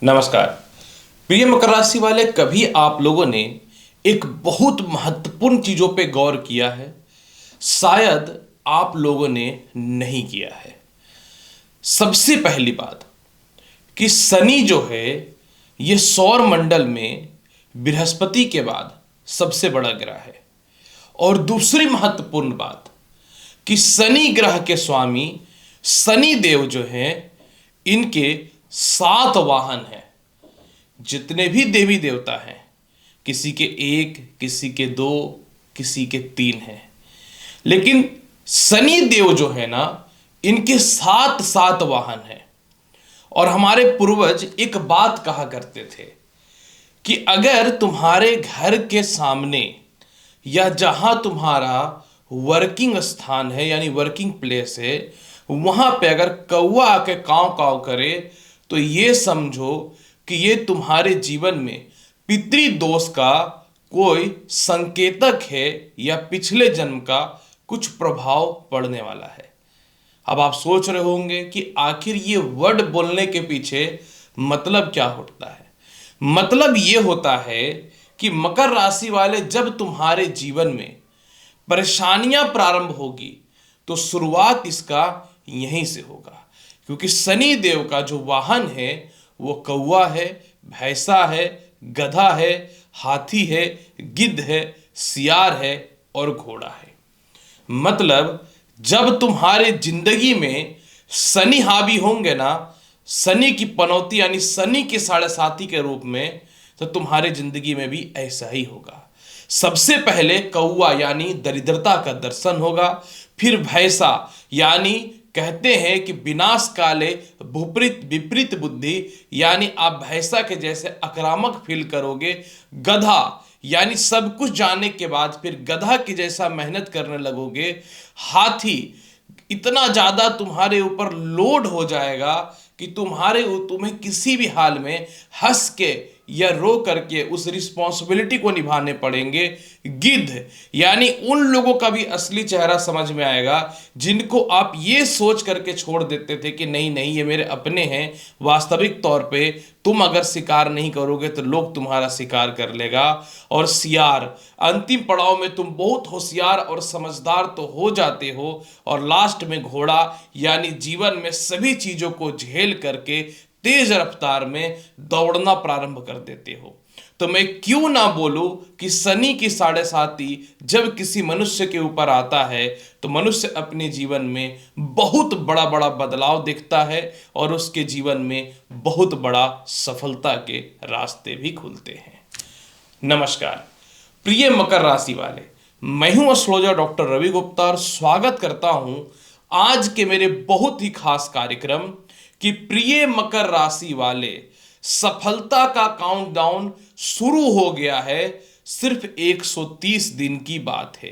नमस्कार। प्रिय मकर राशि वाले, कभी आप लोगों ने एक बहुत महत्वपूर्ण चीजों पे गौर किया है? शायद आप लोगों ने नहीं किया है। सबसे पहली बात कि शनि जो है ये सौर मंडल में बृहस्पति के बाद सबसे बड़ा ग्रह है। और दूसरी महत्वपूर्ण बात कि शनि ग्रह के स्वामी शनि देव जो हैं इनके 7 वाहन हैं। जितने भी देवी देवता हैं, किसी के 1, किसी के 2, किसी के 3 हैं, लेकिन शनि देव जो है ना, इनके 7 वाहन हैं। और हमारे पूर्वज एक बात कहा करते थे कि अगर तुम्हारे घर के सामने या जहां तुम्हारा वर्किंग स्थान है यानी वर्किंग प्लेस है, वहां पे अगर कौवा आके काव काव करे तो ये समझो कि ये तुम्हारे जीवन में पितृदोष का कोई संकेतक है या पिछले जन्म का कुछ प्रभाव पड़ने वाला है। अब आप सोच रहे होंगे कि आखिर ये वर्ड बोलने के पीछे मतलब क्या होता है। मतलब ये होता है कि मकर राशि वाले, जब तुम्हारे जीवन में परेशानियां प्रारंभ होगी तो शुरुआत इसका यहीं से होगा, क्योंकि शनि देव का जो वाहन है वो कौवा है, भैंसा है, गधा है, हाथी है, गिद्ध है, सियार है और घोड़ा है। मतलब जब तुम्हारे जिंदगी में शनि हावी होंगे ना, शनि की पनौती यानी शनि के साढ़े साथी के रूप में, तो तुम्हारे जिंदगी में भी ऐसा ही होगा। सबसे पहले कौवा यानी दरिद्रता का दर्शन होगा, फिर भैंसा यानी कहते हैं कि विनाश काले विपरीत विपरीत बुद्धि यानी आप भैंसा के जैसे आक्रामक फील करोगे। गधा यानी सब कुछ जानने के बाद फिर गधा की जैसा मेहनत करने लगोगे। हाथी इतना ज्यादा तुम्हारे ऊपर लोड हो जाएगा कि तुम्हें किसी भी हाल में हंस के या रो करके उस रिस्पॉन्सिबिलिटी को निभाने पड़ेंगे। गिद्ध यानी उन लोगों का भी असली चेहरा समझ में आएगा जिनको आप ये सोच करके छोड़ देते थे कि नहीं नहीं ये मेरे अपने हैं, वास्तविक तौर पे तुम अगर शिकार नहीं करोगे तो लोग तुम्हारा शिकार कर लेगा। और सियार, अंतिम पड़ाव में तुम बहुत होशियार और समझदार तो हो जाते हो और लास्ट में घोड़ा यानी जीवन में सभी चीजों को झेल करके तेज रफ्तार में दौड़ना प्रारंभ कर देते हो। तो मैं क्यों ना बोलूं कि शनि की साढ़े साती जब किसी मनुष्य के ऊपर आता है तो मनुष्य अपने जीवन में बहुत बड़ा बड़ा बदलाव देखता है और उसके जीवन में बहुत बड़ा सफलता के रास्ते भी खुलते हैं। नमस्कार प्रिय मकर राशि वाले, मैं हूं एस्ट्रोलॉजर डॉक्टर रवि गुप्ता और स्वागत करता हूं आज के मेरे बहुत ही खास कार्यक्रम कि प्रिय मकर राशि वाले, सफलता का काउंटडाउन शुरू हो गया है। सिर्फ 130 दिन की बात है।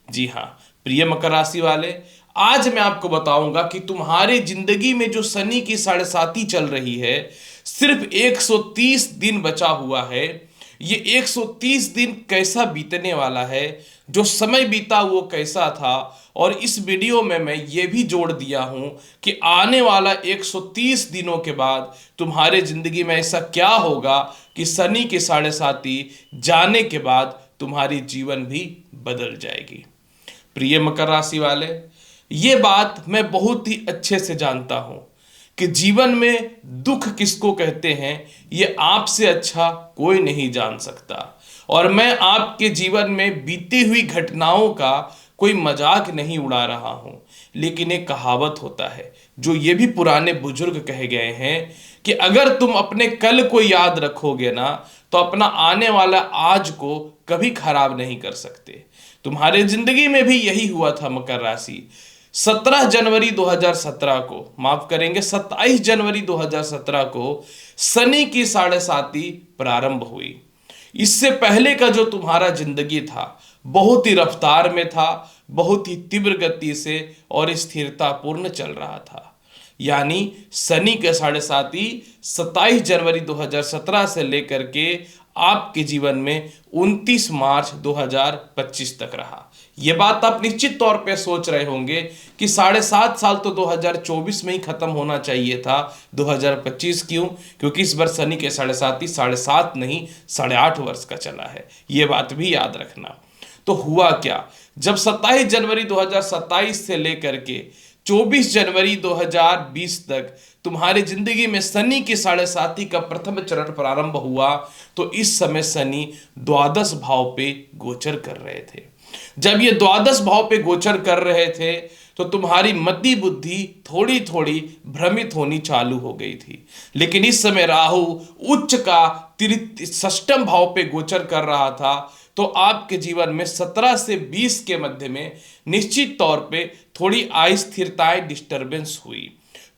जी हां प्रिय मकर राशि वाले, आज मैं आपको बताऊंगा कि तुम्हारे जिंदगी में जो शनि की साढ़े साती चल रही है, सिर्फ 130 दिन बचा हुआ है। ये 130 दिन कैसा बीतने वाला है, जो समय बीता वो कैसा था, और इस वीडियो में मैं ये भी जोड़ दिया हूं कि आने वाला 130 दिनों के बाद तुम्हारे जिंदगी में ऐसा क्या होगा कि शनि के साढ़े साती जाने के बाद तुम्हारी जीवन भी बदल जाएगी। प्रिय मकर राशि वाले, ये बात मैं बहुत ही अच्छे से जानता हूं कि जीवन में दुख किसको कहते हैं ये आपसे अच्छा कोई नहीं जान सकता। और मैं आपके जीवन में बीती हुई घटनाओं का कोई मजाक नहीं उड़ा रहा हूं, लेकिन एक कहावत होता है जो ये भी पुराने बुजुर्ग कहे गए हैं कि अगर तुम अपने कल को याद रखोगे ना तो अपना आने वाला आज को कभी खराब नहीं कर सकते। तुम्हारे जिंदगी में भी यही हुआ था मकर राशि। 17 जनवरी 2017 को, माफ करेंगे 27 जनवरी 2017 को शनि की साढ़े साती प्रारंभ हुई। इससे पहले का जो तुम्हारा जिंदगी था बहुत ही रफ्तार में था, बहुत ही तीव्र गति से और स्थिरता पूर्ण चल रहा था। यानी शनि के साढ़े साती 27 जनवरी 2017 से लेकर के आपके जीवन में 29 मार्च 2025 तक रहा। ये बात आप निश्चित तौर पे सोच रहे होंगे कि 7.5 साल तो 2024 में ही खत्म होना चाहिए था, 2025 क्यों? क्योंकि इस बार शनि के 7.5 ही 7.5 नहीं 8.5 वर्ष का चला है, ये बात भी याद रखना। तो हुआ क्या, जब 27 जनवरी 2027 से लेकर के 24 जनवरी 2020 तक तुम्हारी जिंदगी में शनि की 7.5 का प्रथम चरण प्रारंभ हुआ, तो इस समय शनि द्वादश भाव पे गोचर कर रहे थे। जब ये द्वादश भाव पे गोचर कर रहे थे तो तुम्हारी मति बुद्धि थोड़ी थोड़ी भ्रमित होनी चालू हो गई थी। लेकिन इस समय राहु उच्च का षष्ठम भाव पे गोचर कर रहा था, तो आपके जीवन में 17 से 20 के मध्य में निश्चित तौर पे थोड़ी अस्थिरताएं, डिस्टरबेंस हुई।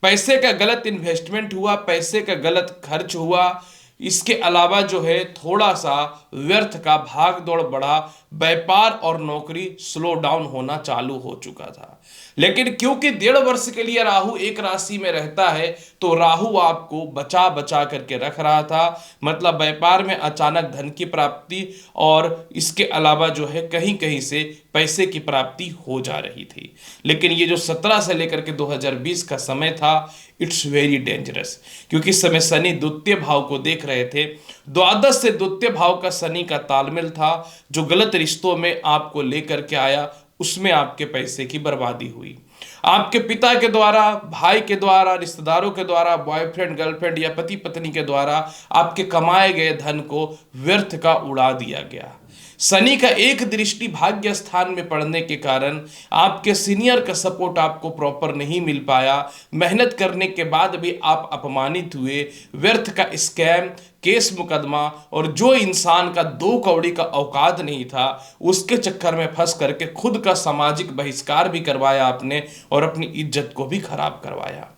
पैसे का गलत इन्वेस्टमेंट हुआ, पैसे का गलत खर्च हुआ। इसके अलावा जो है थोड़ा सा व्यर्थ का भाग दौड़ बढ़ा, व्यापार और नौकरी स्लो डाउन होना चालू हो चुका था। लेकिन क्योंकि 1.5 वर्ष के लिए राहु एक राशि में रहता है, तो राहु आपको बचा बचा करके रख रहा था। मतलब व्यापार में अचानक धन की प्राप्ति और इसके अलावा जो है कहीं कहीं से पैसे की प्राप्ति हो जा रही थी। लेकिन ये जो 17 से लेकर के 2020 का समय था, इट्स वेरी डेंजरस, क्योंकि इस समय शनि द्वितीय भाव को देख रहे थे। द्वादश से द्वितीय भाव का शनि का तालमेल था, जो गलत रिश्तों में आपको लेकर के आया, उसमें आपके पैसे की बर्बादी हुई। आपके पिता के द्वारा, भाई के द्वारा, रिश्तेदारों के द्वारा, बॉयफ्रेंड गर्लफ्रेंड या पति पत्नी के द्वारा आपके कमाए गए धन को व्यर्थ का उड़ा दिया गया। शनि का एक दृष्टि भाग्य स्थान में पड़ने के कारण आपके सीनियर का सपोर्ट आपको प्रॉपर नहीं मिल पाया। मेहनत करने के बाद भी आप अपमानित हुए। व्यर्थ का स्कैम, केस मुकदमा, और जो इंसान का 2 कौड़ी का औकात नहीं था, उसके चक्कर में फंस करके खुद का सामाजिक बहिष्कार भी करवाया आपने और अपनी इज्जत को भी खराब करवाया।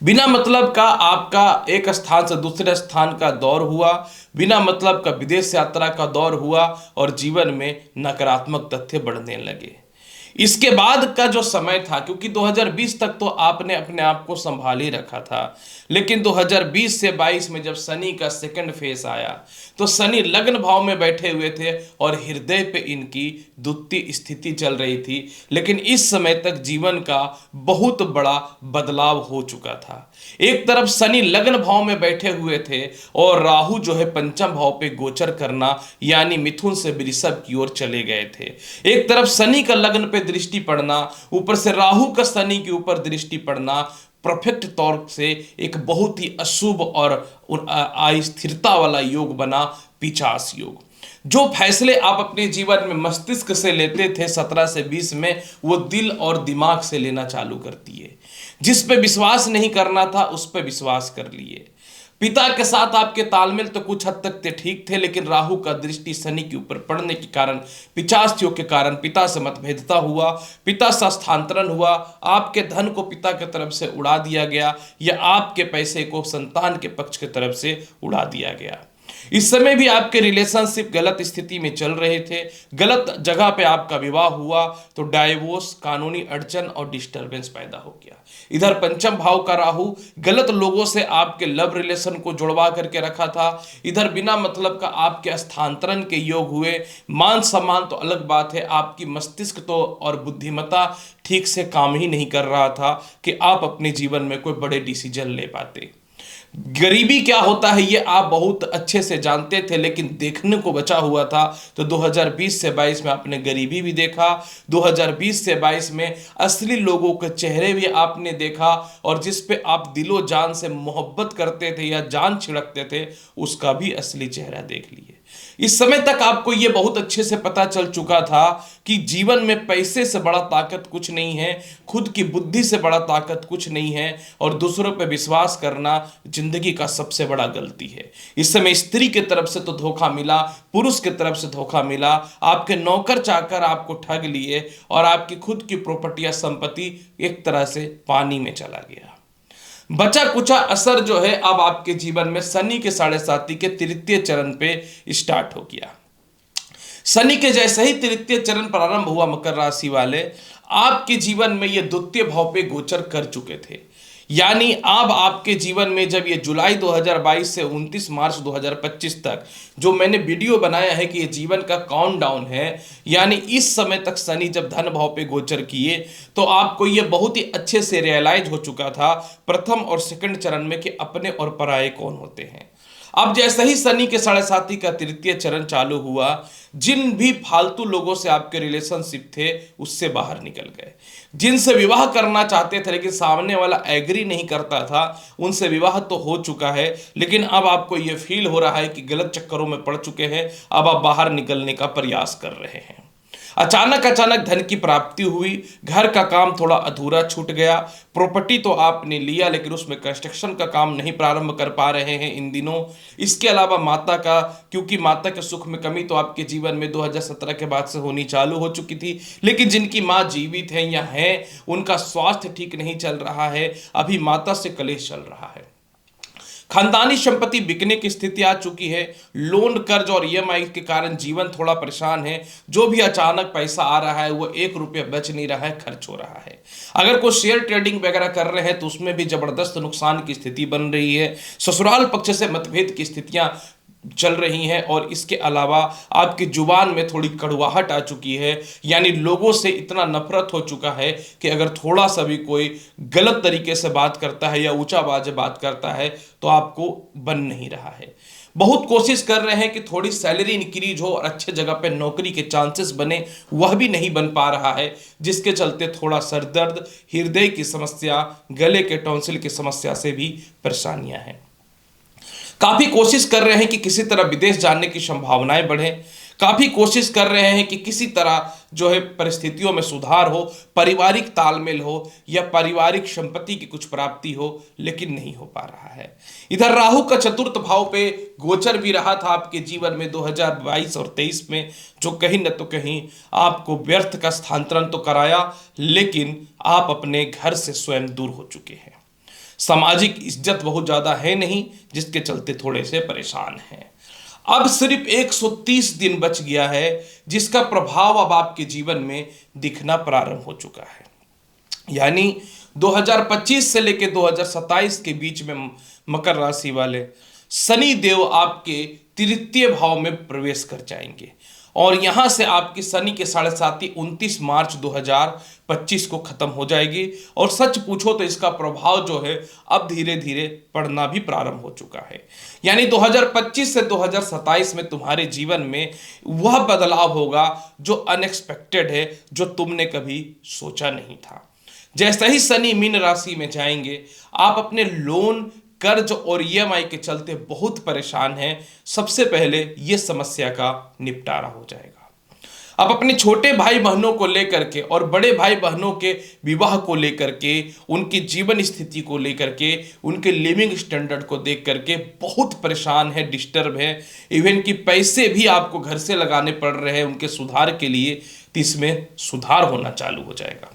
बिना मतलब का आपका एक स्थान से दूसरे स्थान का दौर हुआ, बिना मतलब का विदेश यात्रा का दौर हुआ और जीवन में नकारात्मक तथ्य बढ़ने लगे। इसके बाद का जो समय था, क्योंकि 2020 तक तो आपने अपने आप को संभाल ही रखा था, लेकिन 2020 से 22 में जब शनि का सेकंड फेस आया, तो शनि लग्न भाव में बैठे हुए थे और हृदय पे इनकी द्वितीय स्थिति चल रही थी। लेकिन इस समय तक जीवन का बहुत बड़ा बदलाव हो चुका था। एक तरफ शनि लग्न भाव में बैठे हुए थे और राहु जो है पंचम भाव पे गोचर करना, यानी मिथुन से वृषभ की ओर चले गए थे। एक तरफ शनि का लग्न पे दृष्टि पड़ना, ऊपर से राहु का शनि के ऊपर दृष्टि पड़ना, परफेक्ट तौर से एक बहुत ही अशुभ और अस्थिरता वाला योग बना, पिचास योग। जो फैसले आप अपने जीवन में मस्तिष्क से लेते थे 17 से 20 में, वो दिल और दिमाग से लेना चालू करती है। जिस पे विश्वास नहीं करना था, उस पे विश्वास कर लिए। पिता के साथ आपके तालमेल तो कुछ हद तक ठीक थे, लेकिन राहु का दृष्टि शनि के ऊपर पड़ने के कारण, पिचास योग के कारण पिता से मतभेदता हुआ, पिता से स्थानांतरण हुआ, आपके धन को पिता की तरफ से उड़ा दिया गया या आपके पैसे को संतान के पक्ष की तरफ से उड़ा दिया गया। इस समय भी आपके रिलेशनशिप गलत स्थिति में चल रहे थे, गलत जगह पे आपका विवाह हुआ, तो डाइवोर्स, कानूनी अड़चन और डिस्टरबेंस पैदा हो गया। इधर पंचम भाव का राहु गलत लोगों से आपके लव रिलेशन को जुड़वा करके रखा था। इधर बिना मतलब का आपके स्थानांतरण के योग हुए। मान सम्मान तो अलग बात है, आपकी मस्तिष्क तो और बुद्धिमत्ता ठीक से काम ही नहीं कर रहा था कि आप अपने जीवन में कोई बड़े डिसीजन ले पाते। गरीबी क्या होता है ये आप बहुत अच्छे से जानते थे, लेकिन देखने को बचा हुआ था। तो 2020 से 22 में आपने गरीबी भी देखा, 2020 से 22 में असली लोगों के चेहरे भी आपने देखा, और जिस पे आप दिलो जान से मोहब्बत करते थे या जान छिड़कते थे, उसका भी असली चेहरा देख लिए। इस समय तक आपको यह बहुत अच्छे से पता चल चुका था कि जीवन में पैसे से बड़ा ताकत कुछ नहीं है, खुद की बुद्धि से बड़ा ताकत कुछ नहीं है, और दूसरों पर विश्वास करना जिंदगी का सबसे बड़ा गलती है। इस समय स्त्री की तरफ से तो धोखा मिला, पुरुष की तरफ से धोखा मिला, आपके नौकर चाकर आपको ठग लिए और आपकी खुद की प्रॉपर्टी या संपत्ति एक तरह से पानी में चला गया। बचा कुचा असर जो है अब आपके जीवन में शनि के 7.5 के तृतीय चरण पे स्टार्ट हो गया। शनि के जैसे ही तृतीय चरण प्रारंभ हुआ, मकर राशि वाले आपके जीवन में ये द्वितीय भाव पे गोचर कर चुके थे। यानी अब आपके जीवन में जब ये जुलाई 2022 से 29 मार्च 2025 तक जो मैंने वीडियो बनाया है कि ये जीवन का काउंटडाउन है, यानी इस समय तक शनि जब धन भाव पे गोचर किए तो आपको ये बहुत ही अच्छे से रियलाइज हो चुका था प्रथम और सेकंड चरण में कि अपने और पराये कौन होते हैं। अब जैसे ही शनि के साढ़े साथी का तृतीय चरण चालू हुआ, जिन भी फालतू लोगों से आपके रिलेशनशिप थे उससे बाहर निकल गए, जिनसे विवाह करना चाहते थे लेकिन सामने वाला एग्री नहीं करता था, उनसे विवाह तो हो चुका है लेकिन अब आपको यह फील हो रहा है कि गलत चक्करों में पड़ चुके हैं, अब आप बाहर निकलने का प्रयास कर रहे हैं। अचानक अचानक धन की प्राप्ति हुई, घर का काम थोड़ा अधूरा छूट गया, प्रॉपर्टी तो आपने लिया लेकिन उसमें कंस्ट्रक्शन का काम नहीं प्रारंभ कर पा रहे हैं इन दिनों। इसके अलावा माता का, क्योंकि माता के सुख में कमी तो आपके जीवन में 2017 के बाद से होनी चालू हो चुकी थी, लेकिन जिनकी माँ जीवित है या है उनका स्वास्थ्य ठीक नहीं चल रहा है, अभी माता से कलेश चल रहा है। खानदानी संपत्ति बिकने की स्थिति आ चुकी है, लोन कर्ज और ईएमआई के कारण जीवन थोड़ा परेशान है, जो भी अचानक पैसा आ रहा है वो 1 रुपया बच नहीं रहा है, खर्च हो रहा है। अगर कोई शेयर ट्रेडिंग वगैरह कर रहे हैं तो उसमें भी जबरदस्त नुकसान की स्थिति बन रही है, ससुराल पक्ष से मतभेद की स्थितियां चल रही हैं और इसके अलावा आपकी जुबान में थोड़ी कड़वाहट आ चुकी है, यानी लोगों से इतना नफरत हो चुका है कि अगर थोड़ा सा भी कोई गलत तरीके से बात करता है या ऊंचा आवाज बात करता है तो आपको बन नहीं रहा है। बहुत कोशिश कर रहे हैं कि थोड़ी सैलरी इंक्रीज हो और अच्छे जगह पे नौकरी के चांसेस बने, वह भी नहीं बन पा रहा है, जिसके चलते थोड़ा सर दर्द, हृदय की समस्या, गले के टॉन्सिल की समस्या से भी परेशानियां हैं। काफी कोशिश कर रहे हैं कि किसी तरह विदेश जाने की संभावनाएं बढ़े, काफी कोशिश कर रहे हैं कि किसी तरह जो है परिस्थितियों में सुधार हो, पारिवारिक तालमेल हो या पारिवारिक संपत्ति की कुछ प्राप्ति हो, लेकिन नहीं हो पा रहा है। इधर राहु का चतुर्थ भाव पे गोचर भी रहा था आपके जीवन में 2022 और 23 में, जो कहीं न तो कहीं आपको व्यर्थ का स्थानांतरण तो कराया, लेकिन आप अपने घर से स्वयं दूर हो चुके हैं। सामाजिक इज्जत बहुत ज्यादा है नहीं, जिसके चलते थोड़े से परेशान हैं। अब सिर्फ 130 दिन बच गया है, जिसका प्रभाव अब आपके जीवन में दिखना प्रारंभ हो चुका है। यानी 2025 से लेकर 2027 के बीच में मकर राशि वाले शनि देव आपके तृतीय भाव में प्रवेश कर जाएंगे और यहां से आपकी शनि के साढ़े साथी 29 मार्च 2025 को खत्म हो जाएगी। और सच पूछो तो इसका प्रभाव जो है अब धीरे धीरे पड़ना भी प्रारंभ हो चुका है। यानी 2025 से 2027 में तुम्हारे जीवन में वह बदलाव होगा जो अनएक्सपेक्टेड है, जो तुमने कभी सोचा नहीं था। जैसे ही शनि मीन राशि में जाएंगे, आप अपने लोन, कर्ज और ईएमआई के चलते बहुत परेशान हैं, सबसे पहले यह समस्या का निपटारा हो जाएगा। अब अपने छोटे भाई बहनों को लेकर के और बड़े भाई बहनों के विवाह को लेकर के, उनकी जीवन स्थिति को लेकर के, उनके लिविंग स्टैंडर्ड को देख करके बहुत परेशान है, डिस्टर्ब है। इवन कि पैसे भी आपको घर से लगाने पड़ रहे हैं उनके सुधार के लिए, तो इसमें सुधार होना चालू हो जाएगा।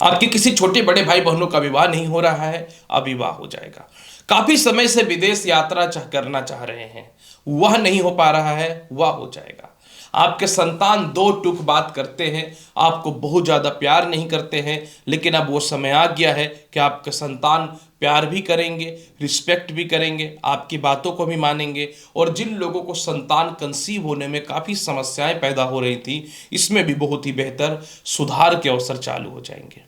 आपके किसी छोटे बड़े भाई बहनों का विवाह नहीं हो रहा है, अब विवाह हो जाएगा। काफी समय से विदेश यात्रा करना चाह रहे हैं, वह नहीं हो पा रहा है, वह हो जाएगा। आपके संतान दो टूक बात करते हैं, आपको बहुत ज्यादा प्यार नहीं करते हैं, लेकिन अब वो समय आ गया है कि आपके संतान प्यार भी करेंगे, रिस्पेक्ट भी करेंगे, आपकी बातों को भी मानेंगे। और जिन लोगों को संतान कंसीव होने में काफी समस्याएं पैदा हो रही थी, इसमें भी बहुत ही बेहतर सुधार के अवसर चालू हो जाएंगे।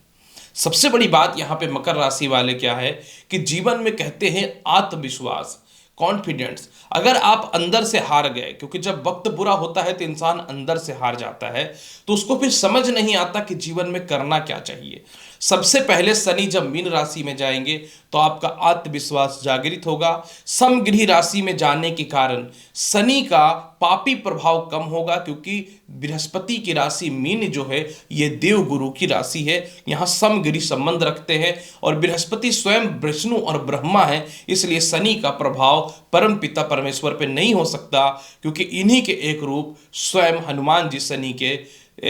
सबसे बड़ी बात यहाँ पे मकर राशि वाले क्या है कि जीवन में कहते हैं आत्मविश्वास, कॉन्फिडेंस। अगर आप अंदर से हार गए, क्योंकि जब वक्त बुरा होता है तो इंसान अंदर से हार जाता है, तो उसको फिर समझ नहीं आता कि जीवन में करना क्या चाहिए। सबसे पहले शनि जब मीन राशि में जाएंगे तो आपका आत्मविश्वास जागृत होगा। समगृह राशि में जाने के कारण शनि का पापी प्रभाव कम होगा, क्योंकि बृहस्पति की राशि मीन जो है ये देव गुरु की राशि है, यहाँ समगृह संबंध रखते हैं और बृहस्पति स्वयं विष्णु और ब्रह्मा है, इसलिए शनि का प्रभाव परम पिता परमेश्वर पे नहीं हो सकता, क्योंकि इन्हीं के एक रूप स्वयं हनुमान जी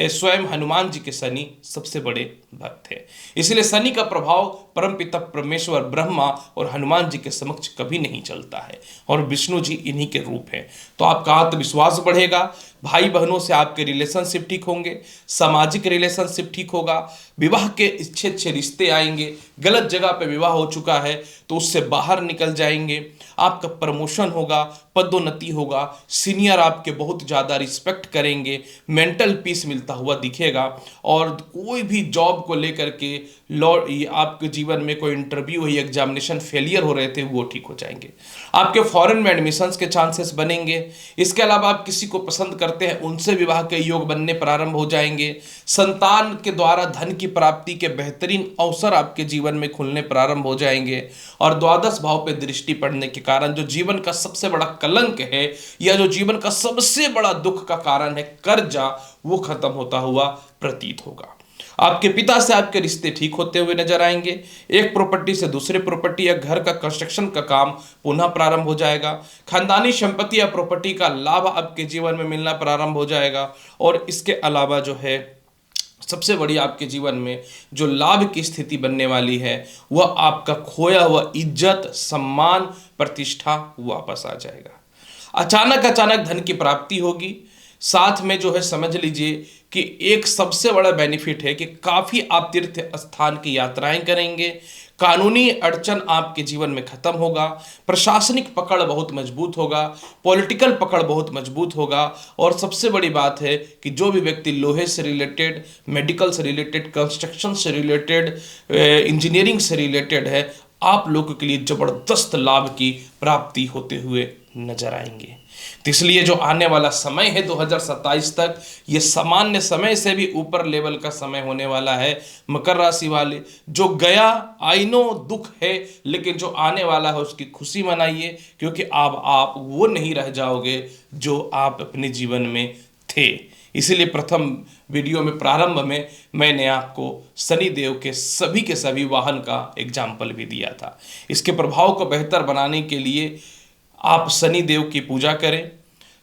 स्वयं हनुमान जी के शनि सबसे बड़े भक्त है। इसलिए शनि का प्रभाव परमपिता परमेश्वर ब्रह्मा और हनुमान जी के समक्ष कभी नहीं चलता है, और विष्णु जी इन्हीं के रूप हैं। तो आपका आत्मविश्वास बढ़ेगा, भाई बहनों से आपके रिलेशनशिप ठीक होंगे, सामाजिक रिलेशनशिप ठीक होगा, विवाह के अच्छे अच्छे रिश्ते आएंगे, गलत जगह पे विवाह हो चुका है तो उससे बाहर निकल जाएंगे, आपका प्रमोशन होगा, पदोन्नति होगा, सीनियर आपके बहुत ज़्यादा रिस्पेक्ट करेंगे, मेंटल पीस मिलता हुआ दिखेगा, और कोई भी जॉब को लेकर के आपके जीवन में कोई इंटरव्यू या एग्जामिनेशन फेलियर हो रहे थे वो ठीक हो जाएंगे, आपके फॉरेन में एडमिशंस के चांसेस बनेंगे। इसके अलावा आप किसी को पसंद करते हैं उनसे विवाह के योग बनने प्रारंभ हो जाएंगे, संतान के द्वारा धन की प्राप्ति के बेहतरीन अवसर आपके जीवन में खुलने प्रारंभ हो जाएंगे, और द्वादश भाव पे दृष्टि पड़ने के कारण जो जीवन का सबसे बड़ा कलंक है या जो जीवन का सबसे बड़ा दुख का कारण है कर्जा, वो खत्म होता हुआ प्रतीत होगा। आपके पिता से आपके रिश्ते ठीक होते हुए नजर आएंगे, एक प्रॉपर्टी से दूसरे प्रॉपर्टी या घर का कंस्ट्रक्शन का काम पुनः प्रारंभ हो जाएगा, खानदानी संपत्ति या प्रॉपर्टी का लाभ आपके जीवन में मिलना प्रारंभ हो जाएगा, और इसके अलावा जो है सबसे बड़ी आपके जीवन में जो लाभ की स्थिति बनने वाली है वह आपका खोया हुआ इज्जत, सम्मान, प्रतिष्ठा वापस आ जाएगा। अचानक धन की प्राप्ति होगी, साथ में जो है समझ लीजिए कि एक सबसे बड़ा बेनिफिट है कि काफ़ी आप तीर्थ स्थान की यात्राएं करेंगे, कानूनी अड़चन आपके जीवन में खत्म होगा, प्रशासनिक पकड़ बहुत मजबूत होगा, पॉलिटिकल पकड़ बहुत मजबूत होगा, और सबसे बड़ी बात है कि जो भी व्यक्ति लोहे से रिलेटेड, मेडिकल से रिलेटेड, कंस्ट्रक्शन से रिलेटेड, इंजीनियरिंग से रिलेटेड है, आप लोगों के लिए जबरदस्त लाभ की प्राप्ति होते हुए नजर आएंगे। तो इसलिए जो आने वाला समय है 2027 तक, ये सामान्य समय से भी ऊपर लेवल का समय होने वाला है। मकर राशि वाले, जो गया आई नो दुख है, लेकिन जो आने वाला है उसकी खुशी मनाइए, क्योंकि अब आप वो नहीं रह जाओगे जो आप अपने जीवन में थे। इसीलिए प्रथम वीडियो में प्रारंभ में मैंने आपको शनि देव के सभी वाहन का एग्जाम्पल भी दिया था। इसके प्रभाव को बेहतर बनाने के लिए आप शनि देव की पूजा करें,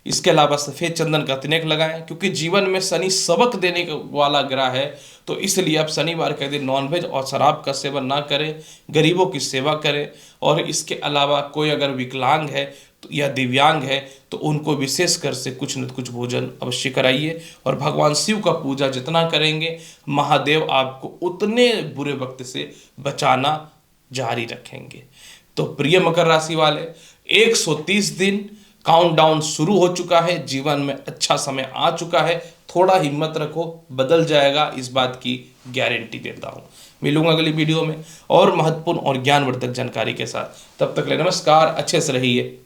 इसके अलावा सफ़ेद चंदन का तिलक लगाएं, क्योंकि जीवन में शनि सबक देने वाला ग्रह है। तो इसलिए आप शनिवार के दिन नॉनवेज और शराब का सेवन ना करें, गरीबों की सेवा करें, और इसके अलावा कोई अगर विकलांग है तो या दिव्यांग है तो उनको विशेष कर से कुछ न कुछ भोजन अवश्य कराइए, और भगवान शिव का पूजा जितना करेंगे महादेव आपको उतने बुरे वक्त से बचाना जारी रखेंगे। तो प्रिय मकर राशि वाले, 130 दिन काउंटडाउन शुरू हो चुका है, जीवन में अच्छा समय आ चुका है, थोड़ा हिम्मत रखो, बदल जाएगा, इस बात की गारंटी देता हूँ। मिलूंगा अगली वीडियो में और महत्वपूर्ण और ज्ञानवर्धक जानकारी के साथ। तब तक ले नमस्कार, अच्छे से रहिए।